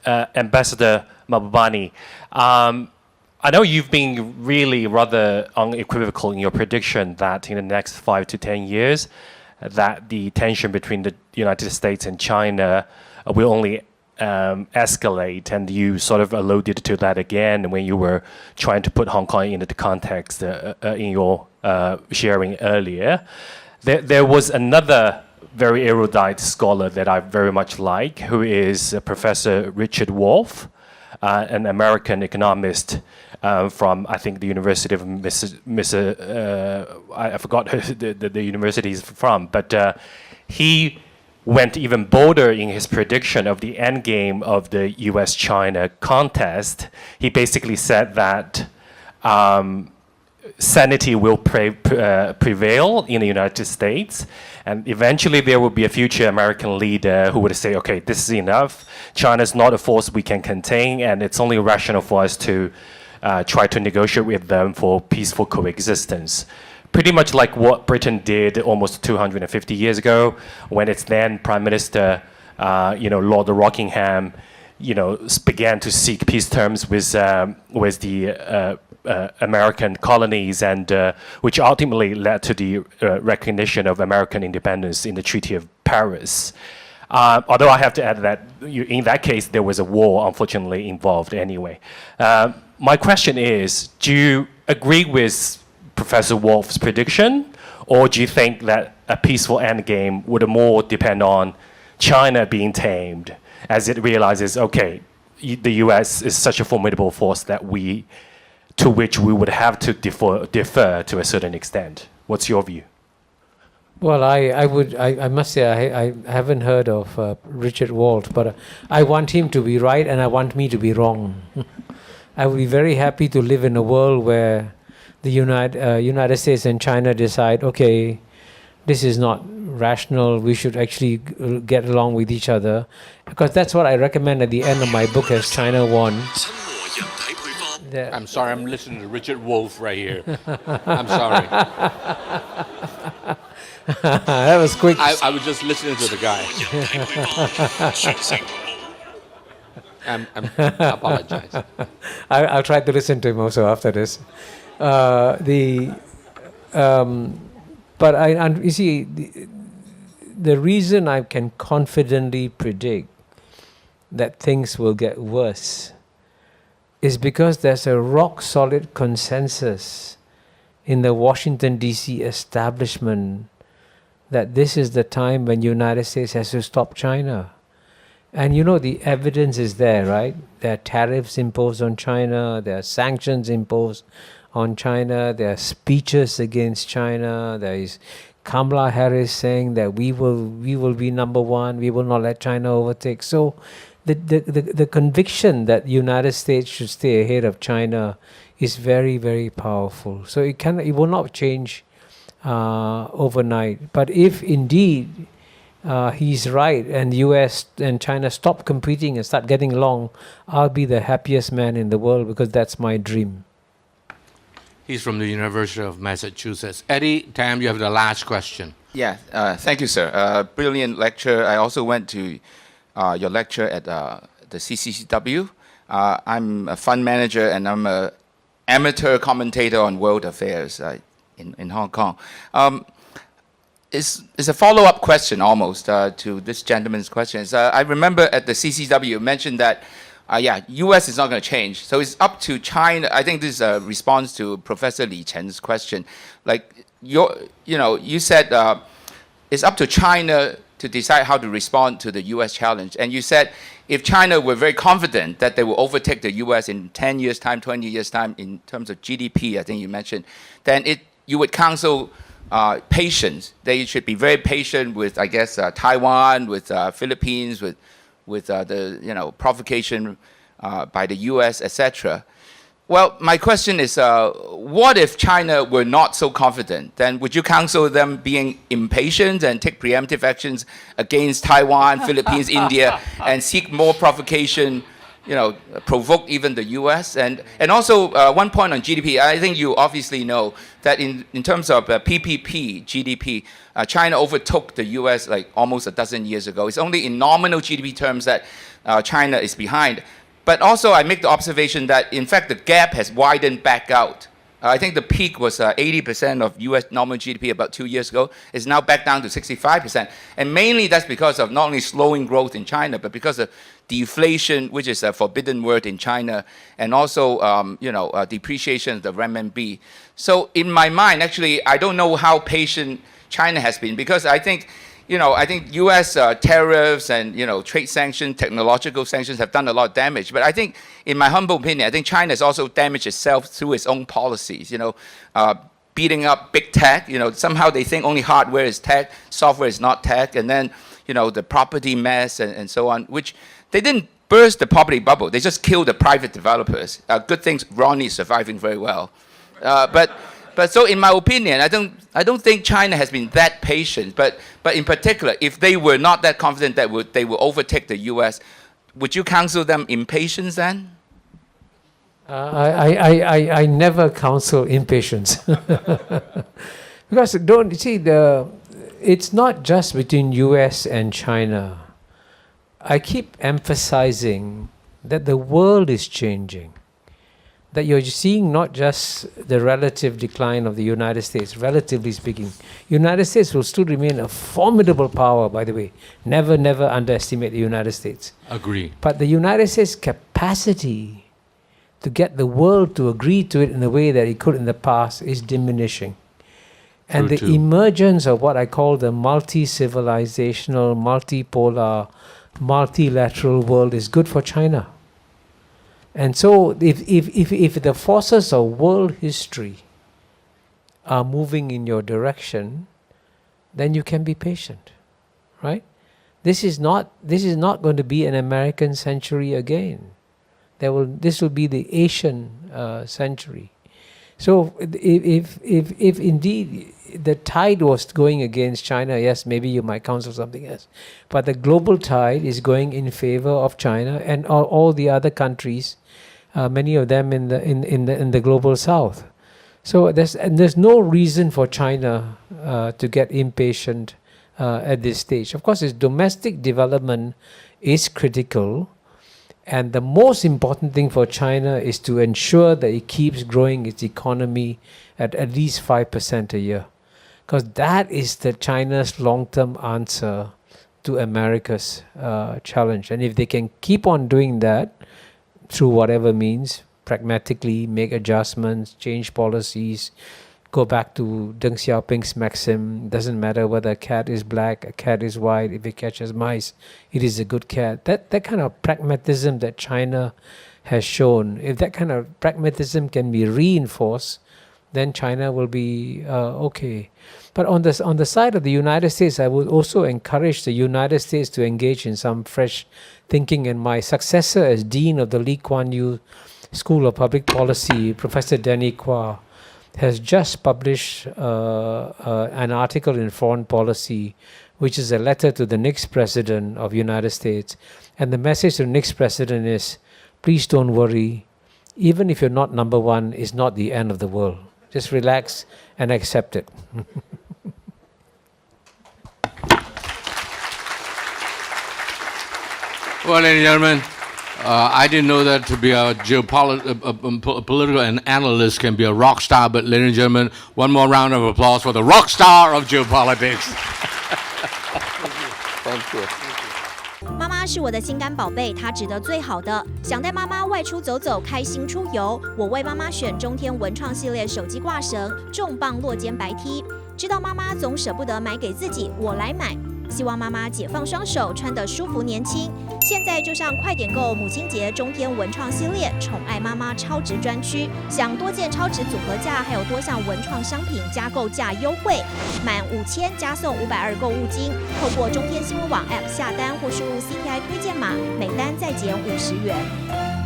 Ambassador Mahbubani, I know you've been really rather unequivocal in your prediction that in the next 5 to 10 years, that the tension between the United States and China will only escalate, and you sort of alluded to that again when you were trying to put Hong Kong into the context in your sharing earlier. There was another very erudite scholar that I very much like, who is Professor Richard Wolff, an American economist from, I think, the University of I forgot the university he's from, but he went even bolder in his prediction of the end game of the US-China contest. He basically said that sanity will prevail in the United States, and eventually there will be a future American leader who would say, okay, this is enough. China's not a force we can contain, and it's only rational for us to try to negotiate with them for peaceful coexistence. Pretty much like what Britain did almost 250 years ago, when its then Prime Minister, Lord Rockingham, began to seek peace terms with the American colonies, and which ultimately led to the recognition of American independence in the Treaty of Paris. Although I have to add that in that case there was a war, unfortunately, involved anyway. My question is, do you agree with Professor Wolff's prediction, or do you think that a peaceful endgame would more depend on China being tamed as it realizes, okay, the US is such a formidable force to which we would have to defer to a certain extent? What's your view? Well, I must say I haven't heard of Richard Wolff, but I want him to be right and I want me to be wrong. I would be very happy to live in a world where the United States and China decide, okay, this is not rational, we should actually get along with each other. Because that's what I recommend at the end of my book as China Won. I'm sorry, I'm listening to Richard Wolff right here. I'm sorry. That was quick. I was just listening to the guy. I apologize. I'll try to listen to him also after this. But you see, the reason I can confidently predict that things will get worse is because there's a rock-solid consensus in the Washington, D.C. establishment that this is the time when the United States has to stop China. And the evidence is there, right? There are tariffs imposed on China, there are sanctions imposed on China, there are speeches against China, there is Kamala Harris saying that we will be number one, we will not let China overtake. So the conviction that the United States should stay ahead of China is very, very powerful. So it will not change overnight. But if indeed he's right and the US and China stop competing and start getting along, I'll be the happiest man in the world, because that's my dream. He's from the University of Massachusetts. Eddie Tam, you have the last question. Yeah, thank you, sir. Brilliant lecture. I also went to your lecture at the CCCW. I'm a fund manager and I'm an amateur commentator on world affairs in Hong Kong. It's a follow-up question almost to this gentleman's questions. I remember at the CCW you mentioned that U.S. is not going to change, so it's up to China. I think this is a response to Professor Li Chen's question. Like you said it's up to China to decide how to respond to the U.S. challenge, and you said if China were very confident that they will overtake the U.S. in 10 years' time, 20 years' time in terms of GDP, I think you mentioned, then you would counsel patience. They should be very patient with, I guess, Taiwan, with Philippines, with the provocation by the U.S., etc. Well, my question is, what if China were not so confident? Then would you counsel them being impatient and take preemptive actions against Taiwan, Philippines, India, and seek more provocation provoked even the U.S. And also one point on GDP, I think you obviously know that in terms of PPP GDP, China overtook the U.S. like almost a dozen years ago. It's only in nominal GDP terms that China is behind. But also I make the observation that in fact the gap has widened back out. I think the peak was 80% of US nominal GDP about 2 years ago. It's now back down to 65%. And mainly that's because of not only slowing growth in China, but because of deflation, which is a forbidden word in China, and also depreciation of the renminbi. So in my mind, actually, I don't know how patient China has been, because I think U.S. Tariffs and trade sanctions, technological sanctions have done a lot of damage. But I think, in my humble opinion, I think China has also damaged itself through its own policies. Beating up big tech. Somehow they think only hardware is tech, software is not tech, and then the property mess and so on. Which they didn't burst the property bubble. They just killed the private developers. Good things. Ronnie is surviving very well, But so in my opinion, I don't think China has been that patient. But in particular, if they were not that confident that they will overtake the U.S., would you counsel them impatience then? I never counsel impatience. Because it's not just between U.S. and China. I keep emphasizing that the world is changing. That you're seeing not just the relative decline of the United States, relatively speaking. United States will still remain a formidable power, by the way. Never, never underestimate the United States. Agree. But the United States' capacity to get the world to agree to it in the way that it could in the past is diminishing. And the emergence of what I call the multi-civilizational, multipolar, multilateral world is good for China. And so if the forces of world history are moving in your direction, then you can be patient, right? This is not going to be an American century again. This will be the Asian century. So if indeed the tide was going against China, yes, maybe you might counsel something else. But the global tide is going in favor of China and all the other countries, many of them in the global south. So there's no reason for China to get impatient at this stage. Of course, its domestic development is critical. And the most important thing for China is to ensure that it keeps growing its economy at least 5% a year. Because that is China's long-term answer to America's challenge. And if they can keep on doing that through whatever means, pragmatically make adjustments, change policies, go back to Deng Xiaoping's maxim, doesn't matter whether a cat is black, a cat is white, if it catches mice, it is a good cat. That kind of pragmatism that China has shown, if that kind of pragmatism can be reinforced, then China will be okay. But on the side of the United States, I would also encourage the United States to engage in some fresh thinking. And my successor as Dean of the Lee Kuan Yew School of Public Policy, Professor Danny Quah, has just published an article in Foreign Policy, which is a letter to the next president of the United States. And the message to the next president is, please don't worry, even if you're not number one, it's not the end of the world. Just relax and accept it. Well, ladies and gentlemen, I didn't know that to be a political analyst can be a rock star, but ladies and gentlemen, one more round of applause for the rock star of geopolitics. Thank you. 妈妈是我的心肝宝贝，她值得最好的。想带妈妈外出走走，开心出游，我为妈妈选中天文创系列手机挂绳，重磅落肩白 T。知道妈媽總捨不得買給自己，我來買。希望媽媽解放雙手，穿得舒服年輕。現在就上快點購母親節中天文創系列寵愛媽媽超值專區，享多件超值組合價，還有多項文創商品加購價優惠，滿5000加送520購物金。透過中天新聞網 App 下單或輸入 CPI 推薦碼，每單再減50元。